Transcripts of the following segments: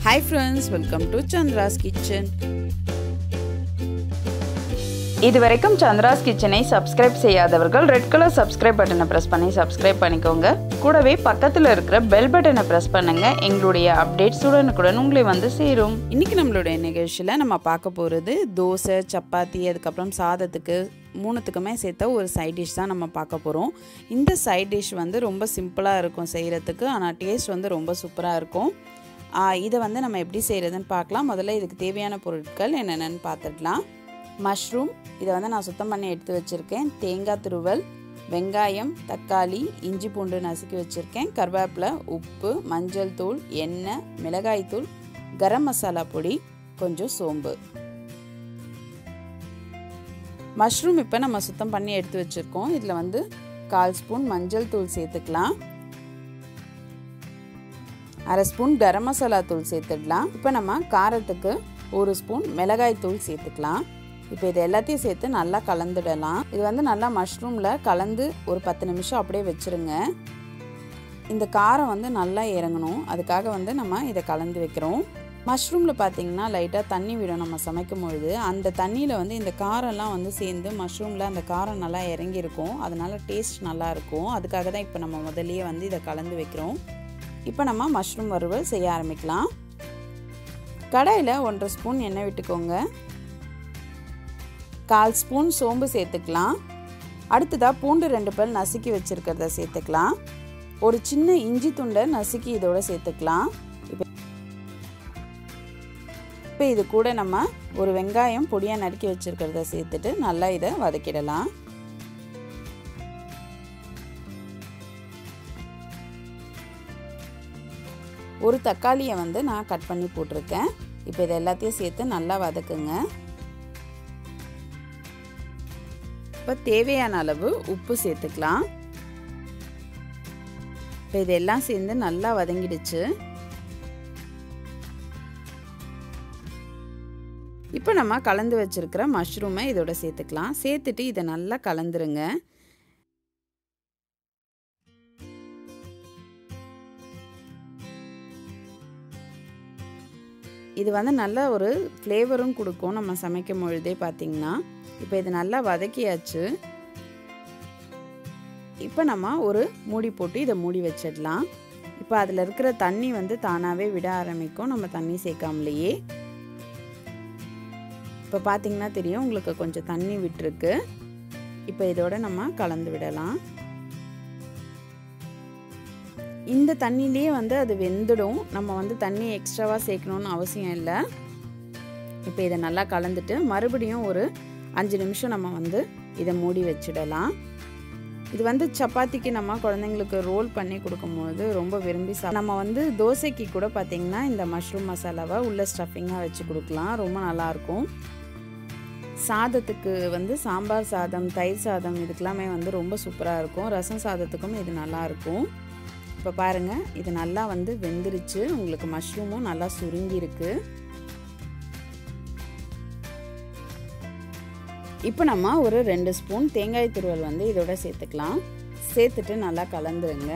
Hi friends, welcome to Chandras Kitchen. இதுவரைக்கும் சந்திராஸ் கிச்சனை subscribe செய்யாதவர்கள் ரெட் கலர் சப்ஸ்கிரைப் பட்டனை பிரஸ் பண்ணி சப்ஸ்கிரைப் பண்ணிக்கோங்க. கூடவே பக்கத்தில் இருக்கிற பெல் பட்டனை பிரஸ் பண்ணுங்க. எங்களுடைய அப்டேட்ஸ் உடனுக்குடன் உங்களை வந்து சேரும். இன்னைக்கு நம்மளுடைய நிகழ்ச்சியில் நம்ம பார்க்க போகிறது தோசை, சப்பாத்தி, அதுக்கப்புறம் சாதத்துக்கு மூணுத்துக்குமே சேர்த்த ஒரு சைட் டிஷ் தான் நம்ம பார்க்க போகிறோம். இந்த சைட் டிஷ் வந்து ரொம்ப சிம்பிளாக இருக்கும் செய்கிறதுக்கு, ஆனால் டேஸ்ட் வந்து ரொம்ப சூப்பராக இருக்கும். இதை வந்து நம்ம எப்படி செய்கிறதுன்னு பார்க்கலாம். முதல்ல இதுக்கு தேவையான பொருட்கள் என்னென்னு பார்த்துடலாம். மஷ்ரூம், இதை வந்து நான் சுத்தம் பண்ணி எடுத்து வச்சுருக்கேன். தேங்காய் துருவல், வெங்காயம், தக்காளி, இஞ்சி பூண்டு நசுக்கி வச்சுருக்கேன். கருவேப்பிலை, உப்பு, மஞ்சள் தூள், எண்ணெய், மிளகாய் தூள், கரம் மசாலா பொடி, கொஞ்சம் சோம்பு. மஷ்ரூம் இப்போ நம்ம சுத்தம் பண்ணி எடுத்து வச்சுருக்கோம். இதில் வந்து 1/4 ஸ்பூன் மஞ்சள் தூள் சேர்த்துக்கலாம். 1/2 ஸ்பூன் கரம் மசாலா தூள் சேர்த்துடலாம். இப்போ நம்ம காரத்துக்கு 1 ஸ்பூன் மிளகாய் தூள் சேர்த்துக்கலாம். இப்போ இது எல்லாத்தையும் சேர்த்து நல்லா கலந்துடலாம். இது வந்து நல்லா மஷ்ரூமில் கலந்து ஒரு 10 நிமிஷம் அப்படியே வச்சுருங்க. இந்த காரம் வந்து நல்லா இறங்கணும், அதுக்காக வந்து நம்ம இதை கலந்து வைக்கிறோம். மஷ்ரூமில் பார்த்திங்கன்னா லைட்டாக தண்ணி விடும் நம்ம சமைக்கும் பொழுது. அந்த தண்ணியில் வந்து இந்த காரம்லாம் வந்து சேர்ந்து மஷ்ரூமில் அந்த காரம் நல்லா இறங்கியிருக்கும், அதனால டேஸ்ட் நல்லாயிருக்கும். அதுக்காக தான் இப்போ நம்ம முதல்லையே வந்து இதை கலந்து வைக்கிறோம். இப்போ நம்ம மஷ்ரூம் வறுவல் செய்ய ஆரம்பிக்கலாம். கடாயில் 1/2 ஸ்பூன் எண்ணெய் விட்டுக்கோங்க. 1/4 ஸ்பூன் சோம்பு சேர்த்துக்கலாம். அடுத்ததாக பூண்டு 2 பல் நசுக்கி வச்சுருக்கிறத சேர்த்துக்கலாம். ஒரு சின்ன இஞ்சி துண்டை நசுக்கி இதோட சேர்த்துக்கலாம். இப்போ இது கூட நம்ம ஒரு வெங்காயம் பொடியாக நறுக்கி வச்சுருக்கிறத சேர்த்துட்டு நல்லா இதை வதக்கிடலாம். ஒரு தக்காளியை வந்து நான் கட் பண்ணி போட்டிருக்கேன். இப்போ இதை எல்லாத்தையும் சேர்த்து நல்லா வதக்குங்க. இப்போ தேவையான அளவு உப்பு சேர்த்துக்கலாம். இப்போ இதெல்லாம் சேர்ந்து நல்லா வதங்கிடுச்சு. இப்போ நம்ம கலந்து வச்சிருக்கிற மஷ்ரூமை இதோட சேர்த்துக்கலாம். சேர்த்துட்டு இதை நல்லா கலந்துருங்க. இது வந்து நல்ல ஒரு ஃப்ளேவரும் கொடுக்கும் நம்ம சமைக்கும் பொழுதே பார்த்திங்கன்னா. இப்போ இது நல்லா வதக்கியாச்சு. இப்போ நம்ம ஒரு மூடி போட்டு இதை மூடி வச்சிடலாம். இப்போ அதில் இருக்கிற தண்ணி வந்து தானாகவே விட ஆரம்பிக்கும், நம்ம தண்ணி சேர்க்காமலேயே. இப்போ பார்த்திங்கன்னா தெரியும், உங்களுக்கு கொஞ்சம் தண்ணி விட்டுருக்கு. இப்போ இதோட நம்ம கலந்து விடலாம். இந்த தண்ணியிலே வந்து அது வெந்துடும், நம்ம வந்து தண்ணி எக்ஸ்ட்ராவாக சேர்க்கணுன்னு அவசியம் இல்லை. இப்போ இதை நல்லா கலந்துட்டு மறுபடியும் ஒரு 5 நிமிஷம் நம்ம வந்து இதை மூடி வச்சிடலாம். இது வந்து சப்பாத்திக்கு நம்ம குழந்தைங்களுக்கு ரோல் பண்ணி கொடுக்கும்போது ரொம்ப விரும்பி நம்ம வந்து தோசைக்கு கூட பார்த்திங்கன்னா இந்த மஷ்ரூம் மசாலாவை உள்ள ஸ்டஃபிங்காக வச்சு கொடுக்கலாம், ரொம்ப நல்லாயிருக்கும். சாதத்துக்கு வந்து சாம்பார் சாதம், தயிர் சாதம், இதுக்கெல்லாமே வந்து ரொம்ப சூப்பராக இருக்கும். ரசம் சாதத்துக்கும் இது நல்லாயிருக்கும். இப்போ பாருங்கள், இது நல்லா வந்து வெந்துருச்சு. உங்களுக்கு மஷ்ரூமும் நல்லா சுருங்கி இருக்கு. இப்போ நம்ம ஒரு 2 ஸ்பூன் தேங்காய் துருவல் வந்து இதோட சேர்த்துக்கலாம். சேர்த்துட்டு நல்லா கலந்துருங்க.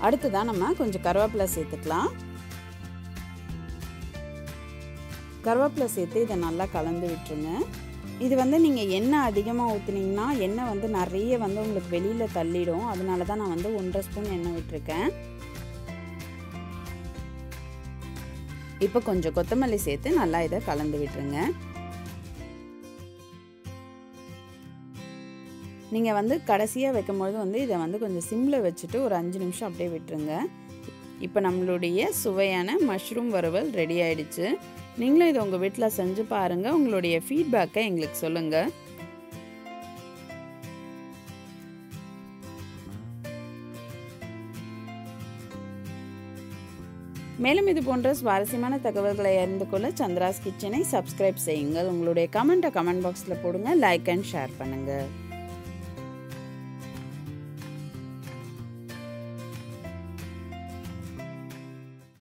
அடுத்ததான் நம்ம கொஞ்சம் கருவேப்பிலை சேர்த்துக்கலாம். கருவேப்பிலை சேர்த்து இதை நல்லா கலந்து விட்டுருங்க. இது வந்து நீங்கள் எண்ணெய் அதிகமாக ஊற்றுனீங்கன்னா எண்ணெய் வந்து நிறைய வந்து உங்களுக்கு வெளியில் தள்ளிடும், அதனால தான் நான் வந்து 1/2 ஸ்பூன் எண்ணெய் விட்டுருக்கேன். இப்போ கொஞ்சம் கொத்தமல்லி சேர்த்து நல்லா இதை கலந்து விட்டுருங்க. நீங்கள் வந்து கடைசியாக வைக்கும்போது வந்து இதை வந்து கொஞ்சம் சிம்மில் வச்சுட்டு ஒரு 5 நிமிஷம் அப்படியே விட்டுருங்க. இப்போ நம்மளுடைய சுவையான மஷ்ரூம் வறுவல் ரெடி ஆயிடுச்சு. நீங்களும் இதை உங்கள் வீட்டில் செஞ்சு பாருங்கள். உங்களுடைய ஃபீட்பேக்கை எங்களுக்கு சொல்லுங்கள். மேலும் இது போன்ற சுவாரஸ்யமான தகவல்களை அறிந்து கொள்ள சந்திராஸ் கிச்சனை சப்ஸ்கிரைப் செய்யுங்கள். உங்களுடைய கமெண்ட்டை கமெண்ட் பாக்ஸில் போடுங்க, லைக் அண்ட் ஷேர் பண்ணுங்கள்.